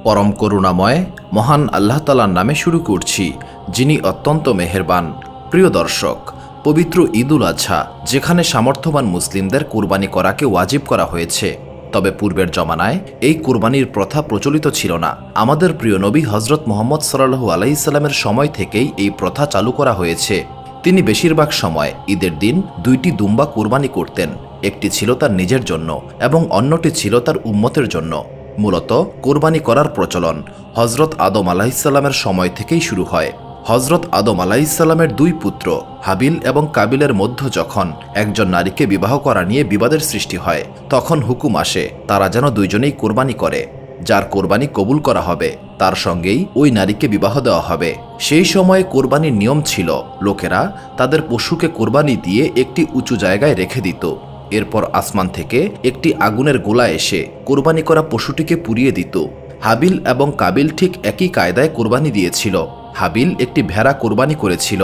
পরম করুণাময় মহান আল্লাহ তাআলার নামে শুরু করছি, যিনি অত্যন্ত মেহেরবান। প্রিয় দর্শক, পবিত্র ঈদুল আজহা যেখানে সামর্থ্যবান মুসলিমদের কুরবানি করাকে ওয়াজিব করা হয়েছে, তবে পূর্বের জমানায় এই কুরবানির প্রথা প্রচলিত ছিল না। আমাদের প্রিয় নবী হজরত মুহাম্মদ সাল্লাল্লাহু আলাইহি সাল্লামের সময় থেকেই এই প্রথা চালু করা হয়েছে। তিনি বেশিরভাগ সময় ঈদের দিন দুইটি দুম্বা কুরবানি করতেন। একটি ছিল তার নিজের জন্য এবং অন্যটি ছিল তার উম্মতের জন্য। মূলত কোরবানি করার প্রচলন হজরত আদম আলাইহিসসালামের সময় থেকেই শুরু হয়। হজরত আদম আলাইহিসসালামের দুই পুত্র হাবিল এবং কাবিলের মধ্যে যখন একজন নারীকে বিবাহ করা নিয়ে বিবাদের সৃষ্টি হয়, তখন হুকুম আসে তারা যেন দুইজনেই কোরবানি করে। যার কোরবানি কবুল করা হবে তার সঙ্গেই ওই নারীকে বিবাহ দেওয়া হবে। সেই সময়ে কোরবানির নিয়ম ছিল লোকেরা তাদের পশুকে কোরবানি দিয়ে একটি উঁচু জায়গায় রেখে দিত। এরপর আসমান থেকে একটি আগুনের গোলা এসে কোরবানি করা পশুটিকে পুড়িয়ে দিত। হাবিল এবং কাবিল ঠিক একই কায়দায় কোরবানি দিয়েছিল। হাবিল একটি ভেড়া কোরবানি করেছিল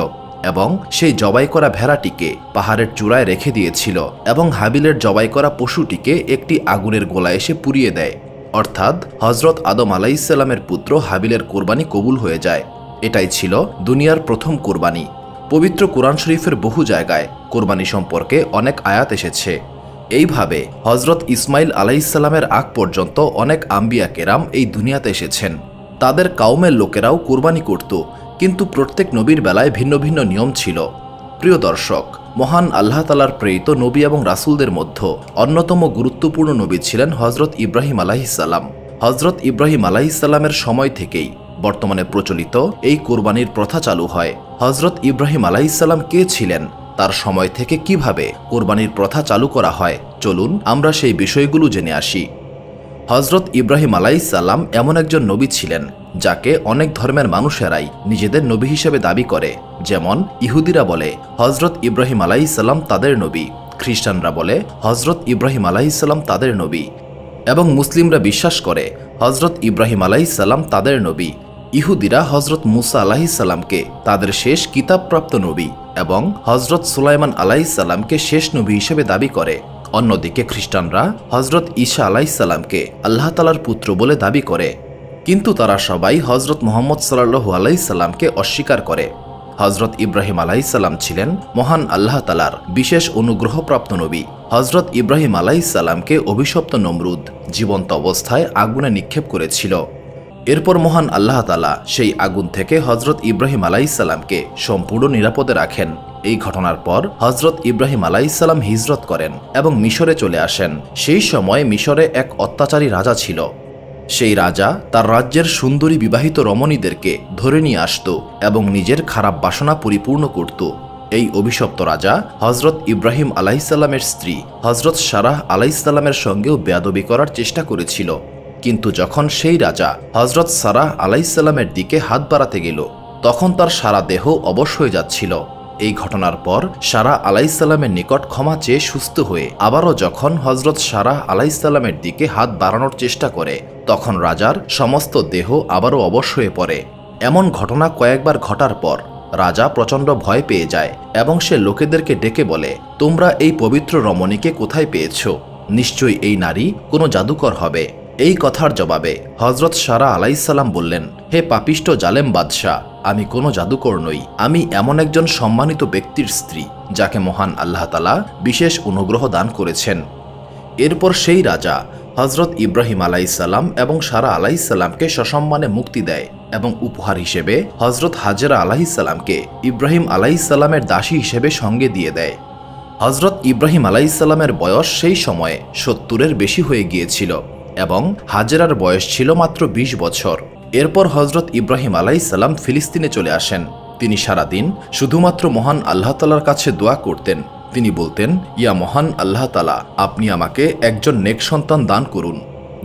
এবং সেই জবাই করা ভেড়াটিকে পাহাড়ের চূড়ায় রেখে দিয়েছিল এবং হাবিলের জবাই করা পশুটিকে একটি আগুনের গোলা এসে পুড়িয়ে দেয়। অর্থাৎ হজরত আদম আলাইহিসসালামের পুত্র হাবিলের কোরবানি কবুল হয়ে যায়। এটাই ছিল দুনিয়ার প্রথম কোরবানি। পবিত্র কোরআন শরীফের বহু জায়গায় কোরবানি সম্পর্কে অনেক আয়াত এসেছে। এইভাবে হজরত ইসমাইল আলাইহিসসালামের আগ পর্যন্ত অনেক আম্বিয়া কেরাম এই দুনিয়াতে এসেছেন। তাদের কাউমের লোকেরাও কোরবানি করত, কিন্তু প্রত্যেক নবীর বেলায় ভিন্ন ভিন্ন নিয়ম ছিল। প্রিয় দর্শক, মহান আল্লাহ তাআলার প্রেরিত নবী এবং রাসূলদের মধ্যে অন্যতম গুরুত্বপূর্ণ নবী ছিলেন হজরত ইব্রাহিম আলাইহিসসালাম। হজরত ইব্রাহিম আলাইহিসসালামের সময় থেকেই বর্তমানে প্রচলিত এই কোরবানির প্রথা চালু হয়। হজরত ইব্রাহিম আলাইহিসসালাম কে ছিলেন, তার সময় থেকে কিভাবে কোরবানির প্রথা চালু করা হয়, চলুন আমরা সেই বিষয়গুলো জেনে আসি। হজরত ইব্রাহিম আলাইহিসসালাম এমন একজন নবী ছিলেন যাকে অনেক ধর্মের মানুষেরাই নিজেদের নবী হিসেবে দাবি করে। যেমন ইহুদিরা বলে হজরত ইব্রাহিম আলাইহিসসালাম তাদের নবী, খ্রিস্টানরা বলে হজরত ইব্রাহিম আলাইহিসসালাম তাদের নবী, এবং মুসলিমরা বিশ্বাস করে হজরত ইব্রাহিম আলাইহিসসালাম তাদের নবী। ইহুদিরা হজরত মুসা আলাইহিসসালামকে তাদের শেষ কিতাবপ্রাপ্ত নবী এবং হজরত সুলাইমান আলাইহিসসালামকে শেষ নবী হিসেবে দাবি করে। অন্যদিকে খ্রিস্টানরা হজরত ঈসা আলাইহিসসালামকে আল্লাহ তাআলার পুত্র বলে দাবি করে, কিন্তু তারা সবাই হজরত মুহাম্মদ সাল্লাল্লাহু আলাইহি সাল্লামকে অস্বীকার করে। হজরত ইব্রাহিম আলাইহিসসালাম ছিলেন মহান আল্লাহ তাআলার বিশেষ অনুগ্রহপ্রাপ্ত নবী। হজরত ইব্রাহিম আলাইহিসসালামকে অভিশপ্ত নমরুদ জীবন্ত অবস্থায় আগুনে নিক্ষেপ করেছিল। এরপর মহান আল্লাহ তাআলা সেই আগুন থেকে হজরত ইব্রাহিম আলাইহিসসালামকে সম্পূর্ণ নিরাপদে রাখেন। এই ঘটনার পর হজরত ইব্রাহিম আলাইহিসসালাম হিজরত করেন এবং মিশরে চলে আসেন। সেই সময় মিশরে এক অত্যাচারী রাজা ছিল। সেই রাজা তার রাজ্যের সুন্দরী বিবাহিত রমণীদেরকে ধরে নিয়ে আসত এবং নিজের খারাপ বাসনা পরিপূর্ণ করত। এই অভিশপ্ত রাজা হজরত ইব্রাহিম আলাইহিসসালামের স্ত্রী হজরত সারাহ আলাইহিসসালামের সঙ্গেও বেয়াদবি করার চেষ্টা করেছিল। কিন্তু যখন সেই রাজা হজরত সারাহ আলাইহিসসালামের দিকে হাত বাড়াতে গেল, তখন তার সারা দেহ অবশ হয়ে যাচ্ছিল। এই ঘটনার পর সারাহ আলাইহিসসালামের নিকট ক্ষমা চেয়ে সুস্থ হয়ে আবারও যখন হজরত সারাহ আলাইহিসসালামের দিকে হাত বাড়ানোর চেষ্টা করে, তখন রাজার সমস্ত দেহ আবারও অবশ হয়ে পড়ে। এমন ঘটনা কয়েকবার ঘটার পর রাজা প্রচণ্ড ভয় পেয়ে যায় এবং সে লোকেদেরকে ডেকে বলে, তোমরা এই পবিত্র রমণীকে কোথায় পেয়েছ? নিশ্চয়ই এই নারী কোনো জাদুকর হবে। এই কথার জবাবে হজরত সারাহ আলাইহিসসালাম বললেন, হে পাপিষ্ট জালেম বাদশাহ, আমি কোনো জাদুকর নই। আমি এমন একজন সম্মানিত ব্যক্তির স্ত্রী যাকে মহান আল্লাহ তাআলা বিশেষ অনুগ্রহ দান করেছেন। এরপর সেই রাজা হজরত ইব্রাহিম আলাইহিসসালাম এবং সারাহ আলাইহিসসালামকে সসম্মানে মুক্তি দেয় এবং উপহার হিসেবে হজরত হাজেরা আলাইহিসসালামকে ইব্রাহিম আলাইহিসসালামের দাসী হিসেবে সঙ্গে দিয়ে দেয়। হজরত ইব্রাহিম আলাইহিসসালামের বয়স সেই সময়ে 70-এর বেশি হয়ে গিয়েছিল এবং হাজেরার বয়স ছিল মাত্র 20 বছর। এরপর হজরত ইব্রাহিম আলাইহিসসালাম ফিলিস্তিনে চলে আসেন। তিনি সারাদিন শুধুমাত্র মহান আল্লাহ তাআলার কাছে দোয়া করতেন। তিনি বলতেন, ইয়া মহান আল্লাহ তাআলা, আপনি আমাকে একজন নেক সন্তান দান করুন।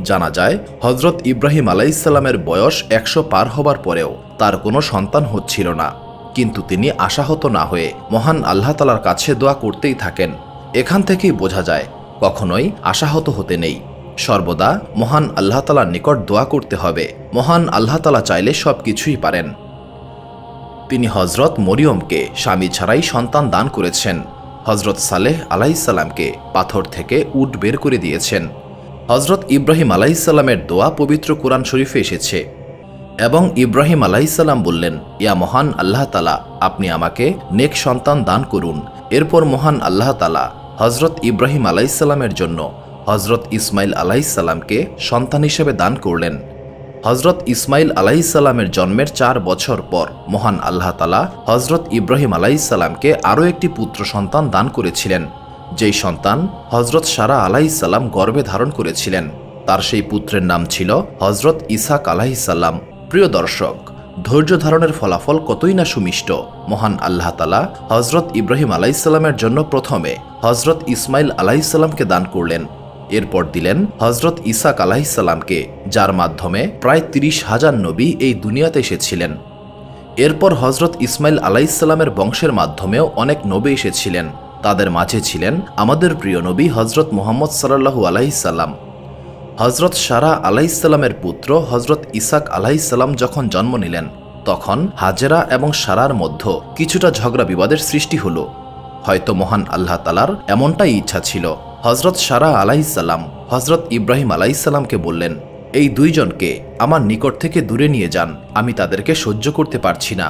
জানা যায় হজরত ইব্রাহিম আলাইহিসসালামের বয়স 100 পার হবার পরেও তার কোনো সন্তান হচ্ছিল না, কিন্তু তিনি আশাহত না হয়ে মহান আল্লাহ তাআলার কাছে দোয়া করতেই থাকেন। এখান থেকেই বোঝা যায় কখনোই আশাহত হতে নেই, সর্বদা মহান আল্লাহ তাআলার নিকট দোয়া করতে হবে। মহান আল্লাহ তাআলা চাইলে সব কিছুই পারেন। তিনি হজরত মরিয়মকে স্বামী ছাড়াই সন্তান দান করেছেন। হজরত সালেহ আলাইহিসসালামকে পাথর থেকে উট বের করে দিয়েছেন। হজরত ইব্রাহিম আলাইহিসসালামের দোয়া পবিত্র কোরআন শরীফে এসেছে এবং ইব্রাহিম আলাইহিসসালাম বললেন, ইয়া মহান আল্লাহ তাআলা, আপনি আমাকে নেক সন্তান দান করুন। এরপর মহান আল্লাহ তাআলা হজরত ইব্রাহিম আলাইহিসসালামের জন্য হজরত ইসমাইল আলাইহিসসালামকে সন্তান হিসেবে দান করলেন। হজরত ইসমাইল আলাইহিসসালামের জন্মের 4 বছর পর মহান আল্লাহ তাআলা হজরত ইব্রাহিম আলাইহিসসালামকে আরও একটি পুত্র সন্তান দান করেছিলেন, যেই সন্তান হজরত সারা আলাইহিসসালাম গর্ভে ধারণ করেছিলেন। তার সেই পুত্রের নাম ছিল হজরত ইসহাক আলাইহিসসালাম। প্রিয় দর্শক, ধৈর্য ধারণের ফলাফল কতই না সুমিষ্ট। মহান আল্লাহ তাআলা হজরত ইব্রাহিম আলাইহিসসালামের জন্য প্রথমে হজরত ইসমাইল আলাইহিসসালামকে দান করলেন, এরপর দিলেন হজরত ইসহাক আলাইহিসসালামকে, যার মাধ্যমে প্রায় 30,000 নবী এই দুনিয়াতে এসেছিলেন। এরপর হজরত ইসমাইল আলাইহিসসালামের বংশের মাধ্যমেও অনেক নবী এসেছিলেন। তাদের মাঝে ছিলেন আমাদের প্রিয় নবী হজরত মুহাম্মদ সাল্লাল্লাহু আলাইহি সাল্লাম। হজরত সারা আলাইহিসসালামের পুত্র হজরত ইসহাক আলাইহিসসালাম যখন জন্ম নিলেন, তখন হাজেরা এবং সারার মধ্যে কিছুটা ঝগড়া বিবাদের সৃষ্টি হলো। হয়তো মহান আল্লাহ তাআলার এমনটাই ইচ্ছা ছিল। হজরত সারা আলাইহিসসালাম হজরত ইব্রাহিম আলাইহিসসালামকে বললেন, এই দুইজনকে আমার নিকট থেকে দূরে নিয়ে যান, আমি তাদেরকে সহ্য করতে পারছি না।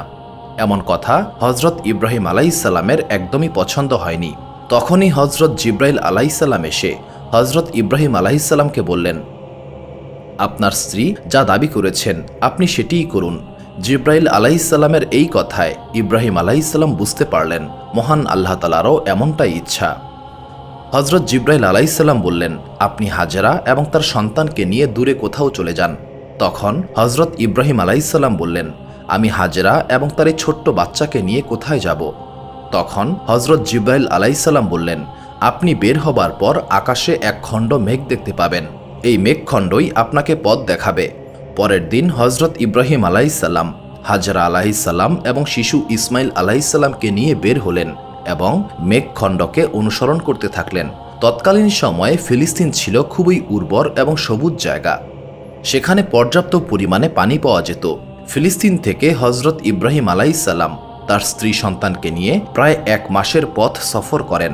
এমন কথা হজরত ইব্রাহিম আলাইহিসসালামের একদমই পছন্দ হয়নি। তখনই হজরত জিব্রাইল আলাইহিসসালাম এসে হজরত ইব্রাহিম আলাইহিসসালামকে বললেন, আপনার স্ত্রী যা দাবি করেছেন আপনি সেটিই করুন। জিব্রাইল আলাইহিসসালামের এই কথায় ইব্রাহিম আলাইহিসসালাম বুঝতে পারলেন মহান আল্লাহ তাআলারও এমনটাই ইচ্ছা। হজরত জিব্রাইল আলাইহিসসালাম বললেন, আপনি হাজেরা এবং তার সন্তানকে নিয়ে দূরে কোথাও চলে যান। তখন হজরত ইব্রাহিম আলাইহিসসালাম বললেন, আমি হাজেরা এবং তার এই ছোট্ট বাচ্চাকে নিয়ে কোথায় যাব? তখন হজরত জিব্রাইল আলাইহিসসালাম বললেন, আপনি বের হবার পর আকাশে এক খণ্ড মেঘ দেখতে পাবেন, এই মেঘখণ্ডই আপনাকে পথ দেখাবে। পরের দিন হজরত ইব্রাহিম আলাইহিসসালাম, হাজেরা আলাইহিসসালাম এবং শিশু ইসমাইল আলাইহিসসালামকে নিয়ে বের হলেন এবং মেঘখণ্ডকে অনুসরণ করতে থাকলেন। তৎকালীন সময়ে ফিলিস্তিন ছিল খুবই উর্বর এবং সবুজ জায়গা। সেখানে পর্যাপ্ত পরিমাণে পানি পাওয়া যেত। ফিলিস্তিন থেকে হজরত ইব্রাহিম আলাইহিসসালাম তার স্ত্রী সন্তানকে নিয়ে প্রায় 1 মাসের পথ সফর করেন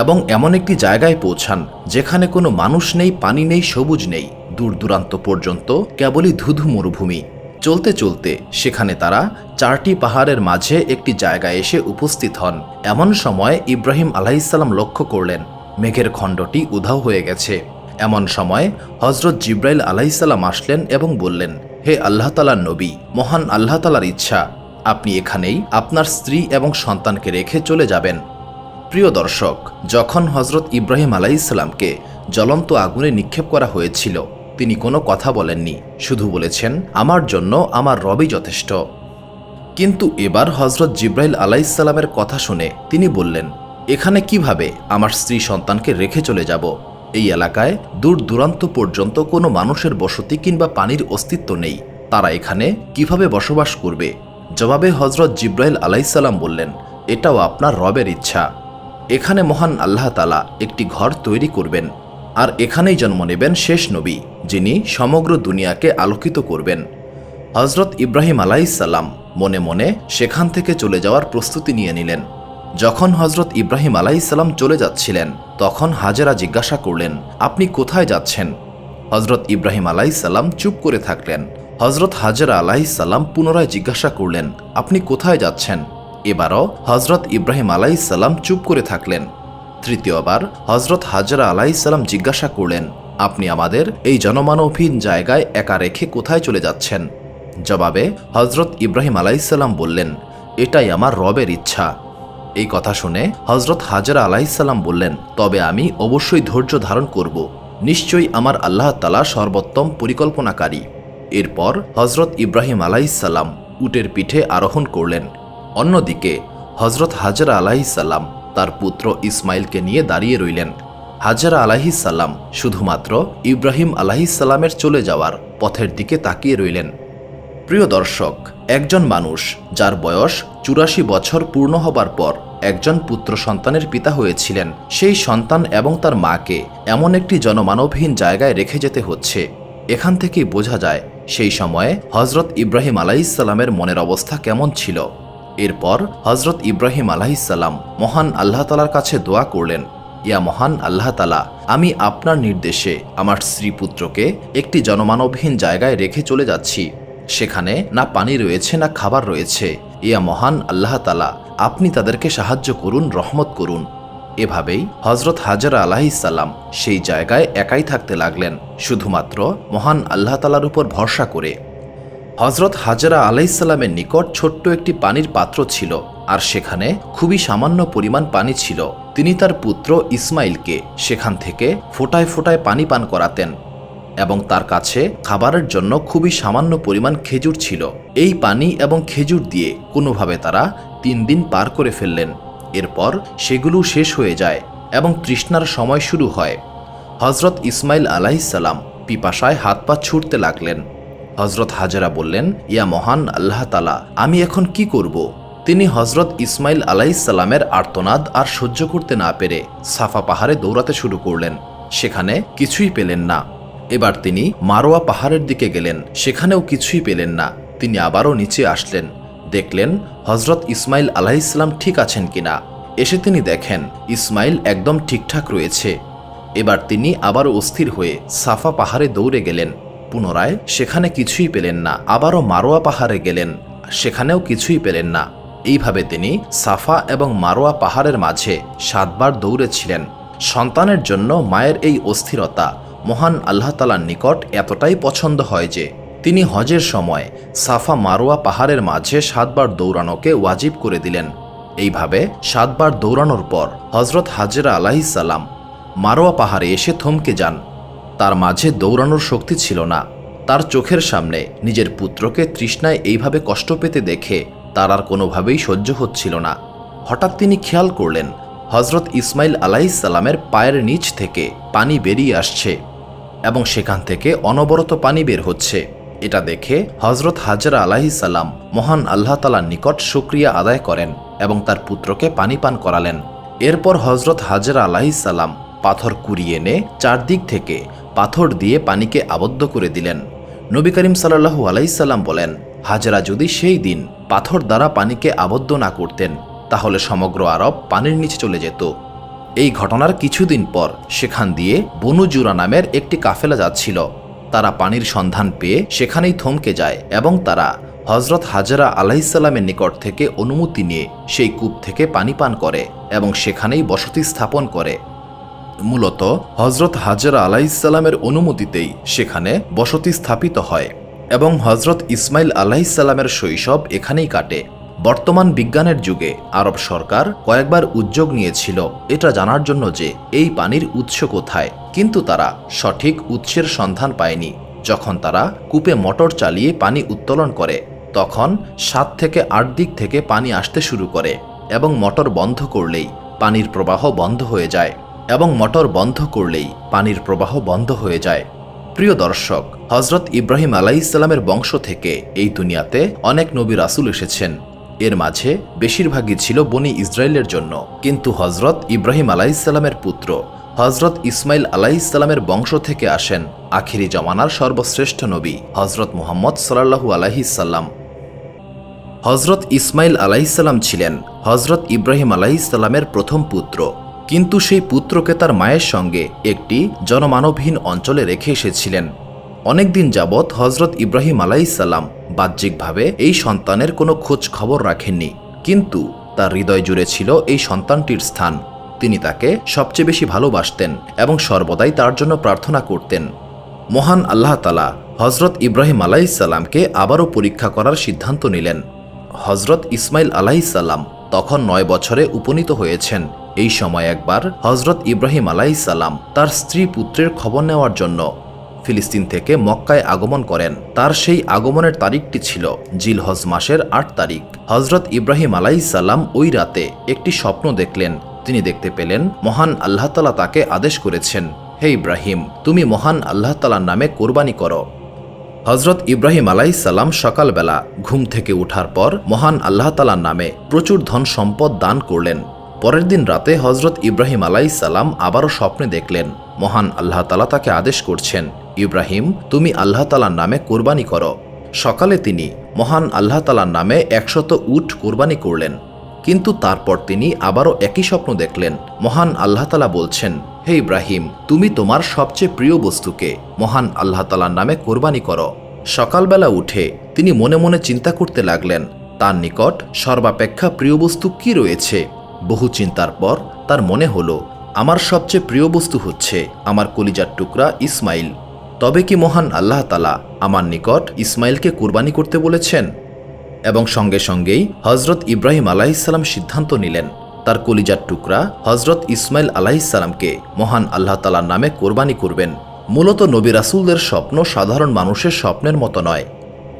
এবং এমন একটি জায়গায় পৌঁছান যেখানে কোনো মানুষ নেই, পানি নেই, সবুজ নেই, দূর দূরান্ত পর্যন্ত কেবলই ধুধু মরুভূমি। চলতে চলতে সেখানে তারা 4টি পাহাড়ের মাঝে একটি জায়গায় এসে উপস্থিত হন। এমন সময় ইব্রাহিম আলাইহিসসালাম লক্ষ্য করলেন মেঘের খণ্ডটি উধাও হয়ে গেছে। এমন সময় হজরত জিব্রাইল আলাইহিসসালাম আসলেন এবং বললেন, হে আল্লাহ তাআলার নবী, মহান আল্লাহ তাআলার ইচ্ছা আপনি এখানেই আপনার স্ত্রী এবং সন্তানকে রেখে চলে যাবেন। প্রিয় দর্শক, যখন হজরত ইব্রাহিম আলাইহিসসালামকে জ্বলন্ত আগুনে নিক্ষেপ করা হয়েছিল, তিনি কোনো কথা বলেননি, শুধু বলেছেন, আমার জন্য আমার রবই যথেষ্ট। কিন্তু এবার হজরত জিব্রাইল আলাইহিসসালামের কথা শুনে তিনি বললেন, এখানে কিভাবে আমার স্ত্রী সন্তানকে রেখে চলে যাব? এই এলাকায় দূর দূরান্ত পর্যন্ত কোনো মানুষের বসতি কিংবা পানির অস্তিত্ব নেই, তারা এখানে কিভাবে বসবাস করবে? জবাবে হজরত জিব্রাইল আলাইহিসসালাম বললেন, এটাও আপনার রবের ইচ্ছা। এখানে মহান আল্লাহ তাআলা একটি ঘর তৈরি করবেন, আর এখানেই জন্ম নেবেন শেষ নবী, যিনি সমগ্র দুনিয়াকে আলোকিত করবেন। হজরত ইব্রাহিম আলাইহিসসালাম মনে মনে সেখান থেকে চলে যাওয়ার প্রস্তুতি নিয়ে নিলেন। যখন হজরত ইব্রাহিম আলাইহিসসালাম চলে যাচ্ছিলেন, তখন হাজেরা জিজ্ঞাসা করলেন, আপনি কোথায় যাচ্ছেন? হজরত ইব্রাহিম আলাইহিসসালাম চুপ করে থাকলেন। হজরত হাজেরা আলাইহিসসালাম পুনরায় জিজ্ঞাসা করলেন, আপনি কোথায় যাচ্ছেন? এবারও হজরত ইব্রাহিম আলাইহিসসালাম চুপ করে থাকলেন। তৃতীয়বার হজরত হাজেরা আলাইহিসসালাম জিজ্ঞাসা করলেন, আপনি আমাদের এই জনমানবহীন জায়গায় একা রেখে কোথায় চলে যাচ্ছেন? জবাবে হজরত ইব্রাহিম আলাইহিসসালাম বললেন, এটাই আমার রবের ইচ্ছা। এই কথা শুনে হজরত হাজেরা আলাইহিসসালাম বললেন, তবে আমি অবশ্যই ধৈর্য ধারণ করব, নিশ্চয়ই আমার আল্লাহ তাআলা সর্বোত্তম পরিকল্পনাকারী। এরপর হজরত ইব্রাহিম আলাইহিসসালাম উটের পিঠে আরোহণ করলেন। অন্যদিকে হজরত হাজেরা আলাইহিসসালাম তার পুত্র ইসমাইলকে নিয়ে দাঁড়িয়ে রইলেন। হাজেরা আলাইহিসসালাম শুধুমাত্র ইব্রাহিম আলাইহিসসালামের চলে যাওয়ার পথের দিকে তাকিয়ে রইলেন। প্রিয় দর্শক, একজন মানুষ যার বয়স 84 বছর পূর্ণ হবার পর একজন পুত্র সন্তানের পিতা হয়েছিলেন, সেই সন্তান এবং তার মাকে এমন একটি জনমানবহীন জায়গায় রেখে যেতে হচ্ছে। এখান থেকেই বোঝা যায় সেই সময়ে হজরত ইব্রাহিম আলাইহিসসালামের মনের অবস্থা কেমন ছিল। এরপর হজরত ইব্রাহিম আলাইহিসসালাম মহান আল্লাহ তাআলার কাছে দোয়া করলেন, ইয়া মহান আল্লাহ তাআলা, আমি আপনার নির্দেশে আমার স্ত্রী পুত্রকে একটি জনমানবহীন জায়গায় রেখে চলে যাচ্ছি। সেখানে না পানি রয়েছে না খাবার রয়েছে। ইয়া মহান আল্লাহ তাআলা, আপনি তাদেরকে সাহায্য করুন, রহমত করুন। এভাবেই হজরত হাজরা আলাইহিসসালাম সেই জায়গায় একাই থাকতে লাগলেন, শুধুমাত্র মহান আল্লাহ তাআলার উপর ভরসা করে। হজরত হাজরা আলাইহিসসালামের নিকট ছোট্ট একটি পানির পাত্র ছিল, আর সেখানে খুবই সামান্য পরিমাণ পানি ছিল। তিনি তার পুত্র ইসমাইলকে সেখান থেকে ফোঁটায় ফোঁটায় পানি পান করাতেন, এবং তার কাছে খাবারের জন্য খুবই সামান্য পরিমাণ খেজুর ছিল। এই পানি এবং খেজুর দিয়ে কোনোভাবে তারা 3 দিন পার করে ফেললেন। এরপর সেগুলো শেষ হয়ে যায় এবং তৃষ্ণার সময় শুরু হয়। হজরত ইসমাইল আলাইহিসসালাম পিপাসায় হাত পা ছুটতে লাগলেন। হজরত হাজরা বললেন, ইয়া মহান আল্লাহ তাআলা, আমি এখন কি করব? তিনি হজরত ইসমাইল আলাইহিসসালামের আর্তনাদ আর সহ্য করতে না পেরে সাফা পাহাড়ে দৌড়াতে শুরু করলেন। সেখানে কিছুই পেলেন না। এবার তিনি মারোয়া পাহাড়ের দিকে গেলেন, সেখানেও কিছুই পেলেন না। তিনি আবারও নিচে আসলেন, দেখলেন হজরত ইসমাইল আলাইহিসসালাম ঠিক আছেন কিনা। এসে তিনি দেখেন ইসমাইল একদম ঠিকঠাক রয়েছে। এবার তিনি আবারও অস্থির হয়ে সাফা পাহাড়ে দৌড়ে গেলেন। পুনরায় সেখানে কিছুই পেলেন না। আবারও মারোয়া পাহাড়ে গেলেন, সেখানেও কিছুই পেলেন না। এইভাবে তিনি সাফা এবং মারোয়া পাহাড়ের মাঝে 7 বার দৌড়েছিলেন। সন্তানের জন্য মায়ের এই অস্থিরতা মহান আল্লাহ তাআলার নিকট এতটাই পছন্দ হয় যে তিনি হজের সময় সাফা মারোয়া পাহাড়ের মাঝে 7 বার দৌড়ানোকে ওয়াজিব করে দিলেন। এইভাবে 7 বার দৌড়ানোর পর হজরত হাজরা আলাইহিসসালাম মারোয়া পাহাড়ে এসে থমকে যান। তার মাঝে দৌড়ানোর শক্তি ছিল না। তার চোখের সামনে নিজের পুত্রকে তৃষ্ণায় এইভাবে কষ্ট পেতে দেখে তার আর কোনোভাবেই সহ্য হচ্ছিল না। হঠাৎ তিনি খেয়াল করলেন হজরত ইসমাইল আলাইহিসসালামের পায়ের নিচ থেকে পানি বেরিয়ে আসছে এবং সেখান থেকে অনবরত পানি বের হচ্ছে। এটা দেখে হজরত হাজরা আলাইহিসসালাম মহান আল্লাহ তাআলার নিকট শুকরিয়া আদায় করেন এবং তার পুত্রকে পানি পান করালেন। এরপর হজরত হাজরা আলাইহিসসালাম পাথর কুড়িয়ে এনে চারদিক থেকে পাথর দিয়ে পানিকে আবদ্ধ করে দিলেন। নবী করিম সাল্লাল্লাহু আলাইহি সাল্লাম বলেন, হাজরা যদি সেই দিন পাথর দ্বারা পানিকে আবদ্ধ না করতেন তাহলে সমগ্র আরব পানির নিচে চলে যেত। এই ঘটনার কিছুদিন পর সেখান দিয়ে বনু জুরা নামের একটি কাফেলা যাচ্ছিল। তারা পানির সন্ধান পেয়ে সেখানেই থমকে যায় এবং তারা হজরত হাজরা আলাইহিসসালামের নিকট থেকে অনুমতি নিয়ে সেই কূপ থেকে পানি পান করে এবং সেখানেই বসতি স্থাপন করে। মূলত হজরত হাজরা আলাইহিসসালামের অনুমতিতেই সেখানে বসতি স্থাপিত হয় এবং হজরত ইসমাইল আলাইহিসসালামের শৈশব এখানেই কাটে। বর্তমান বিজ্ঞানের যুগে আরব সরকার কয়েকবার উদ্যোগ নিয়েছিল এটা জানার জন্য যে এই পানির উৎস কোথায়, কিন্তু তারা সঠিক উৎসের সন্ধান পায়নি। যখন তারা কূপে মোটর চালিয়ে পানি উত্তোলন করে তখন 7 থেকে 8 দিক থেকে পানি আসতে শুরু করে এবং মোটর বন্ধ করলেই পানির প্রবাহ বন্ধ হয়ে যায় পানির প্রবাহ বন্ধ হয়ে যায়। প্রিয় দর্শক, হজরত ইব্রাহিম আলাইহিসসালামের বংশ থেকে এই দুনিয়াতে অনেক নবী রাসূল এসেছেন। এর মাঝে বেশিরভাগই ছিল বনি ইসরায়েলের জন্য, কিন্তু হজরত ইব্রাহিম আলাইহিসসালামের পুত্র হজরত ইসমাইল আলাইহিসসালামের বংশ থেকে আসেন আখিরি জমানার সর্বশ্রেষ্ঠ নবী হজরত মুহাম্মদ সাল্লাল্লাহু আলাইহি সাল্লাম। হজরত ইসমাইল আলাইহিসসালাম ছিলেন হজরত ইব্রাহিম আলাইহিসসালামের প্রথম পুত্র, কিন্তু সেই পুত্রকে তার মায়ের সঙ্গে একটি জনমানবহীন অঞ্চলে রেখে এসেছিলেন। অনেকদিন যাবৎ হজরত ইব্রাহিম আলাইহিসসালাম বাহ্যিকভাবে এই সন্তানের কোনো খোঁজ খবর রাখেননি, কিন্তু তার হৃদয় জুড়ে ছিল এই সন্তানটির স্থান। তিনি তাকে সবচেয়ে বেশি ভালোবাসতেন এবং সর্বদাই তার জন্য প্রার্থনা করতেন। মহান আল্লাহ তাআলা হজরত ইব্রাহিম আলাইহিসসালামকে আবারও পরীক্ষা করার সিদ্ধান্ত নিলেন। হজরত ইসমাইল আলাইহিসসালাম তখন 9 বছরে উপনীত হয়েছেন। এই সময় একবার হজরত ইব্রাহিম আলাইহিসসালাম তার স্ত্রী পুত্রের খবর নেওয়ার জন্য ফিলিস্তিন থেকে মক্কায় আগমন করেন। তার সেই আগমনের তারিখটি ছিল জিলহজ মাসের 8 তারিখ। হজরত ইব্রাহিম আলাইহিসসালাম ওই রাতে একটি স্বপ্ন দেখলেন। তিনি দেখতে পেলেন মহান আল্লাহ তাআলা তাকে আদেশ করেছেন, হে ইব্রাহিম, তুমি মহান আল্লাহ তাআলার নামে কোরবানি করো। হজরত ইব্রাহিম আলাইহিসসালাম সকালবেলা ঘুম থেকে ওঠার পর মহান আল্লাহ তাআলার নামে প্রচুর ধন সম্পদ দান করলেন। পরের দিন রাতে হজরত ইব্রাহিম আলাইহিসসালাম আবারও স্বপ্নে দেখলেন মহান আল্লাহ তাআলা তাকে আদেশ করছেন, ইব্রাহিম, তুমি আল্লাহ তাআলার নামে কোরবানি করো। সকালে তিনি মহান আল্লাহ তাআলার নামে 100 উট কোরবানি করলেন। কিন্তু তারপর তিনি আবারও একই স্বপ্ন দেখলেন। মহান আল্লাহ তাআলা বলছেন, হে ইব্রাহিম, তুমি তোমার সবচেয়ে প্রিয় বস্তুকে মহান আল্লাহ তাআলার নামে কোরবানি করো। সকালবেলা উঠে তিনি মনে মনে চিন্তা করতে লাগলেন, তার নিকট সর্বাপেক্ষা প্রিয় বস্তু কি রয়েছে। বহু চিন্তার পর তার মনে হলো, আমার সবচেয়ে প্রিয় বস্তু হচ্ছে আমার কলিজার টুকরা ইসমাইল। তবে কি মহান আল্লাহ তাআলা আমার নিকট ইসমাইলকে কুরবানি করতে বলেছেন? এবং সঙ্গে সঙ্গেই হজরত ইব্রাহিম আলাইহিসসালাম সিদ্ধান্ত নিলেন তার কলিজার টুকরা হজরত ইসমাইল আলাইহিসসালামকে মহান আল্লাহ তাআলার নামে কোরবানি করবেন। মূলত নবী রাসূলদের স্বপ্ন সাধারণ মানুষের স্বপ্নের মতো নয়,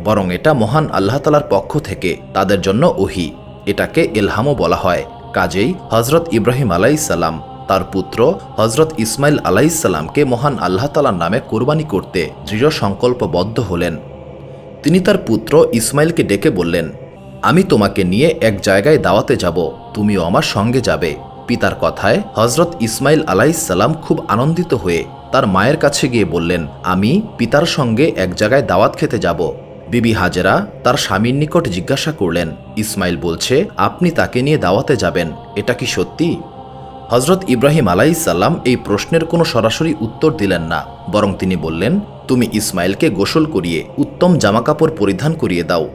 বরং এটা মহান আল্লাহ তাআলার পক্ষ থেকে তাদের জন্য ওহী। এটাকে ইলহামও বলা হয়। কাজেই হজরত ইব্রাহিম আলাইহিসসালাম তার পুত্র হজরত ইসমাইল আলাইহিসসালামকে মহান আল্লাহ তাআলার নামে কোরবানি করতে দৃঢ় সংকল্পবদ্ধ হলেন। তিনি তার পুত্র ইসমাইলকে ডেকে বললেন, আমি তোমাকে নিয়ে এক জায়গায় দাওয়াতে যাব, তুমিও আমার সঙ্গে যাবে। পিতার কথায় হজরত ইসমাইল আলাইহিসসালাম খুব আনন্দিত হয়ে তার মায়ের কাছে গিয়ে বললেন, আমি পিতার সঙ্গে এক জায়গায় দাওয়াত খেতে যাব। বিবি হাজেরা তার স্বামীর নিকট জিজ্ঞাসা করলেন, ইসমাইল বলছে আপনি তাকে নিয়ে দাওয়াতে যাবেন, এটা কি সত্যি? হজরত ইব্রাহিম আলাইহিসসালাম এই প্রশ্নের কোনো সরাসরি উত্তর দিলেন না, বরং তিনি বললেন, তুমি ইসমাইলকে গোসল করিয়ে উত্তম জামাকাপড় পরিধান করিয়ে দাও।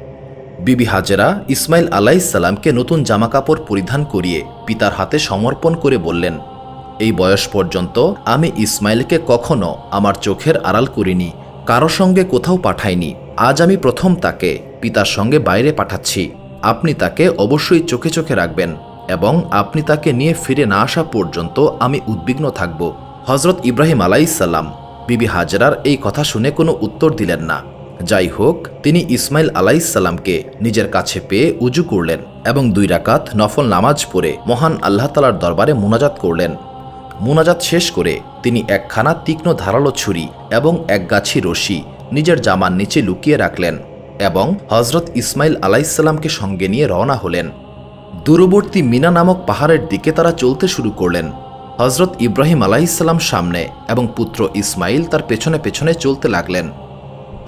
বিবি হাজেরা ইসমাইল আলাইহিসসালামকে নতুন জামাকাপড় পরিধান করিয়ে পিতার হাতে সমর্পণ করে বললেন, এই বয়স পর্যন্ত আমি ইসমাইলকে কখনো আমার চোখের আড়াল করিনি, কারো সঙ্গে কোথাও পাঠাইনি। আজ আমি প্রথম তাকে পিতার সঙ্গে বাইরে পাঠাচ্ছি। আপনি তাকে অবশ্যই চোখে চোখে রাখবেন এবং আপনি তাকে নিয়ে ফিরে না আসা পর্যন্ত আমি উদ্বিগ্ন থাকব। হজরত ইব্রাহিম আলাইহিসসালাম বিবি হাজেরার এই কথা শুনে কোনো উত্তর দিলেন না। যাই হোক, তিনি ইসমাইল আলাইহিসসালামকে নিজের কাছে পেয়ে উজু করলেন এবং 2 রাকাত নফল নামাজ পড়ে মহান আল্লাহ তাআলার দরবারে মুনাজাত করলেন। মুনাজাত শেষ করে তিনি একখানা তীক্ষ্ণ ধারালো ছুরি এবং এক গাছি রশি নিজের জামার নিচে লুকিয়ে রাখলেন এবং হজরত ইসমাইল আলাইহিসসালামকে সঙ্গে নিয়ে রওনা হলেন। দূরবর্তী মিনা নামক পাহাড়ের দিকে তারা চলতে শুরু করলেন। হজরত ইব্রাহিম আলাইহিসসালাম সামনে এবং পুত্র ইসমাইল তার পেছনে পেছনে চলতে লাগলেন।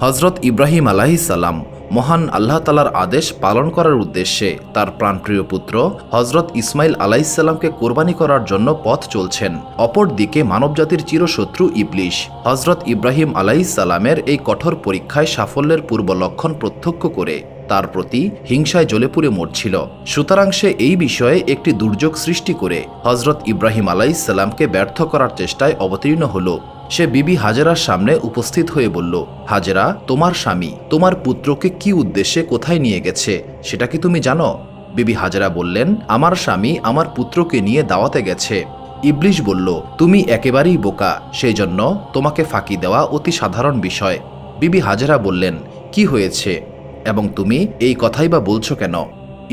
হজরত ইব্রাহিম আলাইহিসসালাম মহান আল্লাহ তাআলার আদেশ পালন করার উদ্দেশ্যে তার প্রাণপ্রিয় পুত্র হজরত ইসমাইল আলাইহিসসালামকে কোরবানি করার জন্য পথ চলছেন। অপরদিকে মানবজাতির চিরশত্রু ইবলিশ হজরত ইব্রাহিম আলাইহিসসালামের এই কঠোর পরীক্ষায় সাফল্যের পূর্ব লক্ষণ প্রত্যক্ষ করে তার প্রতি হিংসায় জ্বলে পুড়ে মরছিল। সুতরাং সে এই বিষয়ে একটি দুর্যোগ সৃষ্টি করে হজরত ইব্রাহিম আলাইহিসসালামকে ব্যর্থ করার চেষ্টায় অবতীর্ণ হল। সে বিবি হাজেরার সামনে উপস্থিত হয়ে বলল, হাজেরা, তোমার স্বামী তোমার পুত্রকে কি উদ্দেশ্যে কোথায় নিয়ে গেছে সেটা কি তুমি জানো? বিবি হাজেরা বললেন, আমার স্বামী আমার পুত্রকে নিয়ে দাওয়াতে গেছে। ইবলিশ বলল, তুমি একেবারেই বোকা, সেই জন্য তোমাকে ফাঁকি দেওয়া অতি সাধারণ বিষয়। বিবি হাজেরা বললেন, কি হয়েছে এবং তুমি এই কথাই বা বলছো কেন?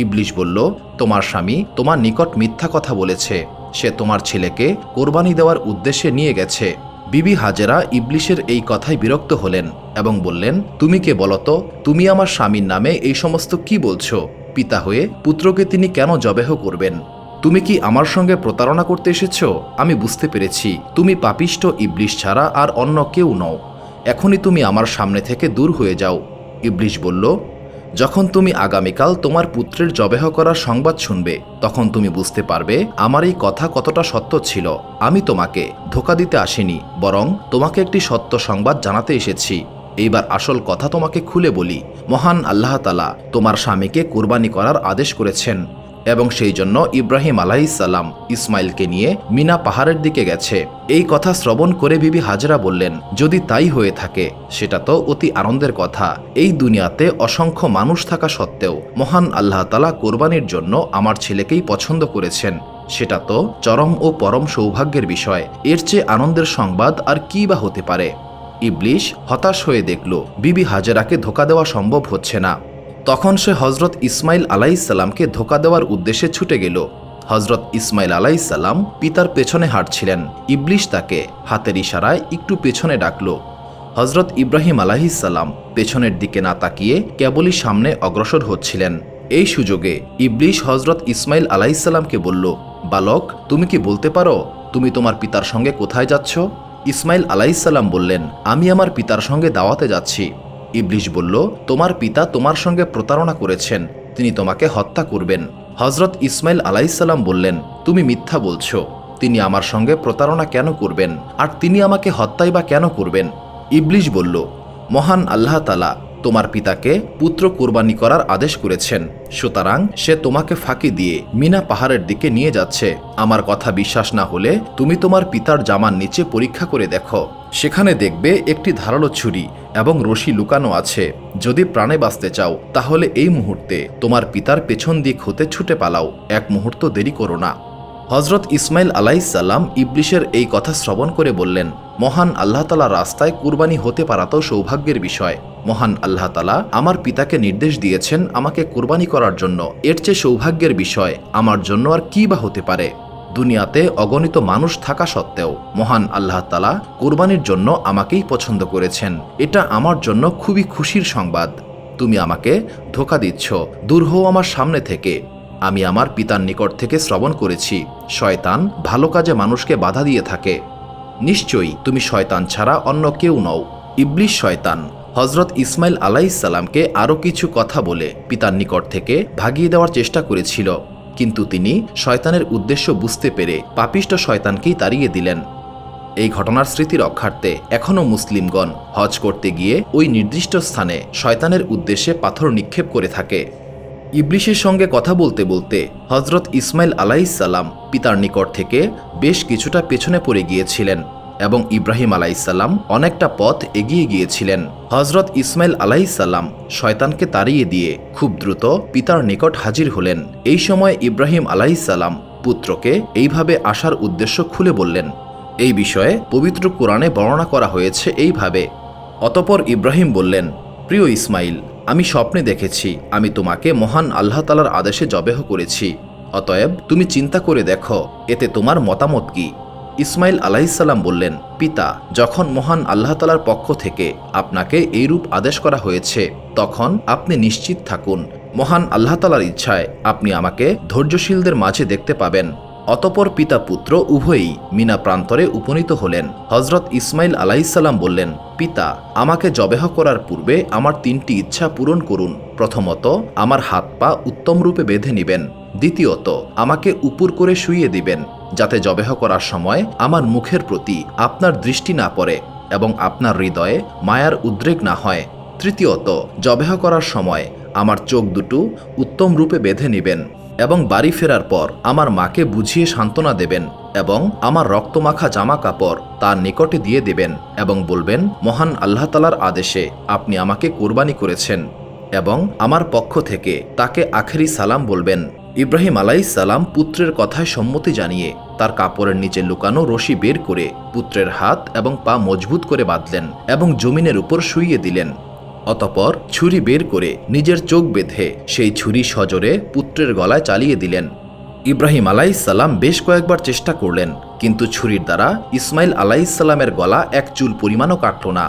ইবলিশ বলল, তোমার স্বামী তোমার নিকট মিথ্যা কথা বলেছে, সে তোমার ছেলেকে কোরবানি দেওয়ার উদ্দেশ্যে নিয়ে গেছে। বিবি হাজেরা ইবলিশের এই কথায় বিরক্ত হলেন এবং বললেন, তুমি কে বলো তো? তুমি আমার স্বামীর নামে এই সমস্ত কি বলছো? পিতা হয়ে পুত্রকে তিনি কেন জবেহ করবেন? তুমি কি আমার সঙ্গে প্রতারণা করতে এসেছ? আমি বুঝতে পেরেছি তুমি পাপিষ্ট ইবলিশ ছাড়া আর অন্য কেউ নও। এখনই তুমি আমার সামনে থেকে দূর হয়ে যাও। ইবলিশ বলল, যখন তুমি আগামীকাল তোমার পুত্রের জবেহ করার সংবাদ শুনবে তখন তুমি বুঝতে পারবে আমার এই কথা কতটা সত্য ছিল। আমি তোমাকে ধোঁকা দিতে আসিনি, বরং তোমাকে একটি সত্য সংবাদ জানাতে এসেছি। এইবার আসল কথা তোমাকে খুলে বলি, মহান আল্লাহ তাআলা তোমার স্বামীকে কুরবানি করার আদেশ করেছেন এবং সেই জন্য ইব্রাহিম আলাইহিসসালাম ইসমাইলকে নিয়ে মিনা পাহাড়ের দিকে গেছে। এই কথা শ্রবণ করে বিবি হাজেরা বললেন, যদি তাই হয়ে থাকে সেটা তো অতি আনন্দের কথা। এই দুনিয়াতে অসংখ্য মানুষ থাকা সত্ত্বেও মহান আল্লাহ তাআলা কোরবানির জন্য আমার ছেলেকেই পছন্দ করেছেন, সেটা তো চরম ও পরম সৌভাগ্যের বিষয়। এর চেয়ে আনন্দের সংবাদ আর কি বা হতে পারে? ইবলিশ হতাশ হয়ে দেখল বিবি হাজেরাকে ধোঁকা দেওয়া সম্ভব হচ্ছে না। তখন সে হজরত ইসমাইল আলাইহিসসালামকে ধোঁকা দেওয়ার উদ্দেশ্যে ছুটে গেল। হজরত ইসমাইল আলাইহিসসালাম পিতার পেছনে হাঁটছিলেন। ইবলিশ তাকে হাতের ইশারায় একটু পেছনে ডাকল। হজরত ইব্রাহিম আলাইহিসসালাম পেছনের দিকে না তাকিয়ে কেবলই সামনে অগ্রসর হচ্ছিলেন। এই সুযোগে ইবলিশ হজরত ইসমাইল আলাইহিসসালামকে বলল, বালক, তুমি কি বলতে পারো তুমি তোমার পিতার সঙ্গে কোথায় যাচ্ছ? ইসমাইল আলাইহিসসালাম বললেন, আমি আমার পিতার সঙ্গে দাওয়াতে যাচ্ছি। ইবলিশ বলল, তোমার পিতা তোমার সঙ্গে প্রতারণা করেছেন, তিনি তোমাকে হত্যা করবেন। হজরত ইসমাইল আলাইহিসসালাম বললেন, তুমি মিথ্যা বলছো। তিনি আমার সঙ্গে প্রতারণা কেন করবেন, আর তিনি আমাকে হত্যাই বা কেন করবেন? ইবলিশ বলল, মহান আল্লাহ তাআলা তোমার পিতাকে পুত্র কুরবানি করার আদেশ করেছেন, সুতরাং সে তোমাকে ফাঁকি দিয়ে মিনা পাহাড়ের দিকে নিয়ে যাচ্ছে। আমার কথা বিশ্বাস না হলে তুমি তোমার পিতার জামার নিচে পরীক্ষা করে দেখো, সেখানে দেখবে একটি ধারালো ছুরি এবং রশি লুকানো আছে। যদি প্রাণে বাঁচতে চাও তাহলে এই মুহূর্তে তোমার পিতার পেছন দিক হতে ছুটে পালাও, এক মুহূর্ত দেরি করো না। হজরত ইসমাইল আলাইহিসসালাম ইবলিশের এই কথা শ্রবণ করে বললেন, মহান আল্লাহ তাআলা রাস্তায় কুরবানি হতে পারা তো সৌভাগ্যের বিষয়। মহান আল্লাহ তাআলা আমার পিতাকে নির্দেশ দিয়েছেন আমাকে কুরবানি করার জন্য, এর চেয়ে সৌভাগ্যের বিষয় আমার জন্য আর কি বা হতে পারে? দুনিয়াতে অগণিত মানুষ থাকা সত্ত্বেও মহান আল্লাহ তাআলা কুরবানির জন্য আমাকেই পছন্দ করেছেন, এটা আমার জন্য খুবই খুশির সংবাদ। তুমি আমাকে ধোঁকা দিচ্ছ, দূর হও আমার সামনে থেকে। আমি আমার পিতার নিকট থেকে শ্রবণ করেছি, শয়তান ভালো কাজে মানুষকে বাধা দিয়ে থাকে। নিশ্চয়ই তুমি শয়তান ছাড়া অন্য কেউ নও। ইবলিশ শয়তান হজরত ইসমাইল আলাইহিসসালামকে আরও কিছু কথা বলে পিতার নিকট থেকে ভাগিয়ে দেওয়ার চেষ্টা করেছিল, কিন্তু তিনি শয়তানের উদ্দেশ্য বুঝতে পেরে পাপিষ্ট শয়তানকেই তাড়িয়ে দিলেন। এই ঘটনার স্মৃতি রক্ষার্থে এখনও মুসলিমগণ হজ করতে গিয়ে ওই নির্দিষ্ট স্থানে শয়তানের উদ্দেশ্যে পাথর নিক্ষেপ করে থাকে। ইবলিশের সঙ্গে কথা বলতে বলতে হজরত ইসমাইল আলাইহিসসালাম পিতার নিকট থেকে বেশ কিছুটা পেছনে পড়ে গিয়েছিলেন এবং ইব্রাহিম আলাইহিসসালাম অনেকটা পথ এগিয়ে গিয়েছিলেন। হজরত ইসমাইল আলাইহিসসালাম শয়তানকে তাড়িয়ে দিয়ে খুব দ্রুত পিতার নিকট হাজির হলেন। এই সময় ইব্রাহিম আলাইহিসসালাম পুত্রকে এইভাবে আসার উদ্দেশ্য খুলে বললেন। এই বিষয়ে পবিত্র কোরআনে বর্ণনা করা হয়েছে এইভাবে, অতঃপর ইব্রাহিম বললেন, প্রিয় ইসমাইল, আমি স্বপ্নে দেখেছি আমি তোমাকে মহান আল্লাহ তাআলার আদেশে জবেহ করেছি, অতএব তুমি চিন্তা করে দেখো এতে তোমার মতামত কি? ইসমাইল আলাইহিসসালাম বললেন, পিতা, যখন মহান আল্লাহ তাআলার পক্ষ থেকে আপনাকে এইরূপ আদেশ করা হয়েছে তখন আপনি নিশ্চিত থাকুন, মহান আল্লাহ তাআলার ইচ্ছায় আপনি আমাকে ধৈর্যশীলদের মাঝে দেখতে পাবেন। অতঃপর পিতা পুত্র উভয়ই মিনা প্রান্তরে উপনীত হলেন। হজরত ইসমাইল আলাইহিসসালাম বললেন, পিতা, আমাকে জবেহ করার পূর্বে আমার 3টি ইচ্ছা পূরণ করুন। প্রথমত, আমার হাত পা উত্তম রূপে বেঁধে নিবেন। দ্বিতীয়ত, আমাকে উপর করে শুইয়ে দিবেন যাতে জবেহ করার সময় আমার মুখের প্রতি আপনার দৃষ্টি না পড়ে এবং আপনার হৃদয়ে মায়ার উদ্রেক না হয়। তৃতীয়ত, জবেহ করার সময় আমার চোখ দুটো উত্তম রূপে বেঁধে নিবেন এবং বাড়ি ফেরার পর আমার মাকে বুঝিয়ে সান্ত্বনা দেবেন এবং আমার রক্তমাখা জামা কাপড় তার নিকটে দিয়ে দেবেন এবং বলবেন, মহান আল্লাহ তাআলার আদেশে আপনি আমাকে কোরবানি করেছেন, এবং আমার পক্ষ থেকে তাকে আখেরি সালাম বলবেন। ইব্রাহিম আলাইহিসসালাম পুত্রের কথায় সম্মতি জানিয়ে তার কাপড়ের নিচে লুকানো রশি বের করে পুত্রের হাত এবং পা মজবুত করে বাঁধলেন এবং জমিনের উপর শুইয়ে দিলেন। অতঃপর ছুরি বের করে নিজের চোখ বেঁধে সেই ছুরি সজোরে পুত্রের গলায় চালিয়ে দিলেন। ইব্রাহিম আলাইহিসসালাম বেশ কয়েকবার চেষ্টা করলেন, কিন্তু ছুরির দ্বারা ইসমাইল আলাইহিসসালামের গলা এক চুল পরিমাণও কাটল না।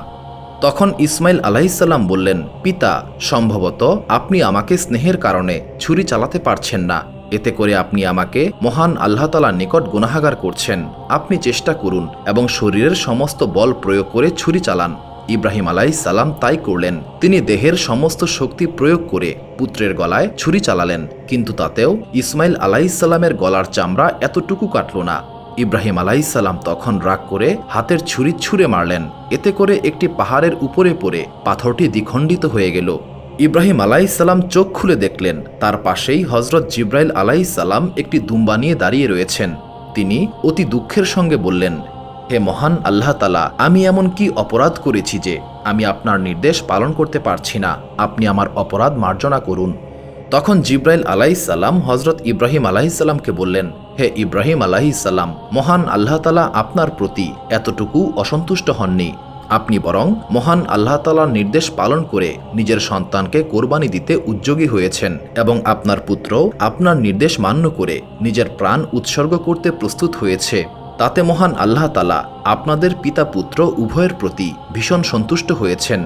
তখন ইসমাইল আলাইহিসসালাম বললেন, পিতা, সম্ভবত আপনি আমাকে স্নেহের কারণে ছুরি চালাতে পারছেন না, এতে করে আপনি আমাকে মহান আল্লাহ তাআলার নিকট গুনাহগার করছেন। আপনি চেষ্টা করুন এবং শরীরের সমস্ত বল প্রয়োগ করে ছুরি চালান। ইব্রাহিম আলাইহিসসালাম তাই করলেন। তিনি দেহের সমস্ত শক্তি প্রয়োগ করে পুত্রের গলায় ছুরি চালালেন, কিন্তু তাতেও ইসমাইল আলাইহিসসালামের গলার চামড়া এতটুকু কাটল না। ইব্রাহিম আলাইহিসসালাম তখন রাগ করে হাতের ছুরি ছুঁড়ে মারলেন, এতে করে একটি পাহাড়ের উপরে পড়ে পাথরটি দ্বিখণ্ডিত হয়ে গেল। ইব্রাহিম আলাইহিসসালাম চোখ খুলে দেখলেন তার পাশেই হজরত জিব্রাইল আলাইহিসসালাম একটি দুম্বা নিয়ে দাঁড়িয়ে রয়েছেন। তিনি অতি দুঃখের সঙ্গে বললেন, হে মহান আল্লাহ তাআলা, আমি এমন কি অপরাধ করেছি যে আমি আপনার নির্দেশ পালন করতে পারছি না? আপনি আমার অপরাধ মার্জনা করুন। তখন জিব্রাইল আলাইহিসসালাম হজরত ইব্রাহিম আলাইহিসসালামকে বললেন, হে ইব্রাহিম আলাইহিসসালাম, মহান আল্লাহ তাআলা আপনার প্রতি এতটুকু অসন্তুষ্ট হননি। আপনি বরং মহান আল্লাহ তাআলার নির্দেশ পালন করে নিজের সন্তানকে কোরবানি দিতে উদ্যোগী হয়েছেন এবং আপনার পুত্র আপনার নির্দেশ মান্য করে নিজের প্রাণ উৎসর্গ করতে প্রস্তুত হয়েছে। তাতে মহান আল্লাহ তাআলা আপনাদের পিতা পুত্র উভয়ের প্রতি ভীষণ সন্তুষ্ট হয়েছেন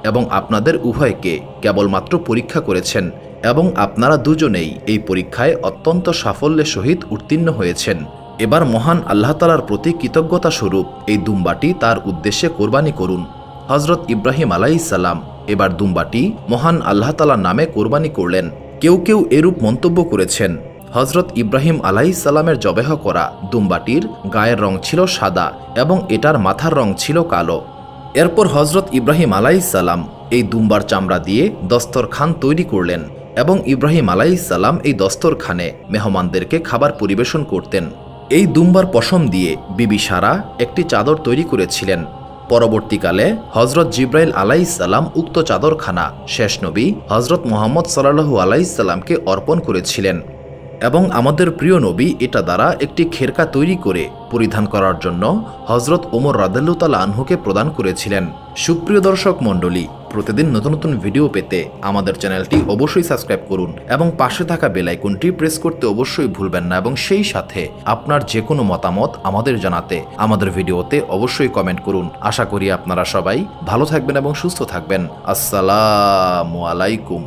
এবং আপনাদের উভয়কে কেবলমাত্র পরীক্ষা করেছেন এবং আপনারা দুজনেই এই পরীক্ষায় অত্যন্ত সাফল্যের সহিত উত্তীর্ণ হয়েছেন। এবার মহান আল্লাহ তাআলার প্রতি কৃতজ্ঞতা স্বরূপ এই দুম্বাটি তার উদ্দেশ্যে কোরবানি করুন। হজরত ইব্রাহিম আলাইহিসসালাম এবার দুম্বাটি মহান আল্লাহ তাআলার নামে কোরবানি করলেন। কেউ কেউ এরূপ মন্তব্য করেছেন, হজরত ইব্রাহিম আলাইহিসসালামের জবেহ করা দুম্বাটির গায়ের রং ছিল সাদা এবং এটার মাথার রং ছিল কালো। এরপর হজরত ইব্রাহিম আলাইহিসসালাম এই দুম্বার চামড়া দিয়ে দস্তরখান তৈরি করলেন এবং ইব্রাহিম আলাইহিসসালাম এই দস্তরখানে মেহমানদেরকে খাবার পরিবেশন করতেন। এই দুম্বার পশম দিয়ে বিবি সারা একটি চাদর তৈরি করেছিলেন। পরবর্তীকালে হজরত জিব্রাইল আলাইহিসসালাম উক্ত চাদরখানা শেষ নবী হজরত মুহাম্মদ সাল্লাল্লাহু আলাইহিসসালামকে অর্পণ করেছিলেন এবং আমাদের প্রিয় নবী এটা দ্বারা একটি খেরকা তৈরি করে পরিধান করার জন্য হজরত ওমর রাদিয়াল্লাহু তাআলা আনহুকে প্রদান করেছিলেন। সুপ্রিয় দর্শক মণ্ডলী, প্রতিদিন নতুন নতুন ভিডিও পেতে আমাদের চ্যানেলটি অবশ্যই সাবস্ক্রাইব করুন এবং পাশে থাকা বেল আইকনটি প্রেস করতে অবশ্যই ভুলবেন না এবং সেই সাথে আপনার যে কোনো মতামত আমাদের জানাতে আমাদের ভিডিওতে অবশ্যই কমেন্ট করুন। আশা করি আপনারা সবাই ভালো থাকবেন এবং সুস্থ থাকবেন। আসসালামু আলাইকুম।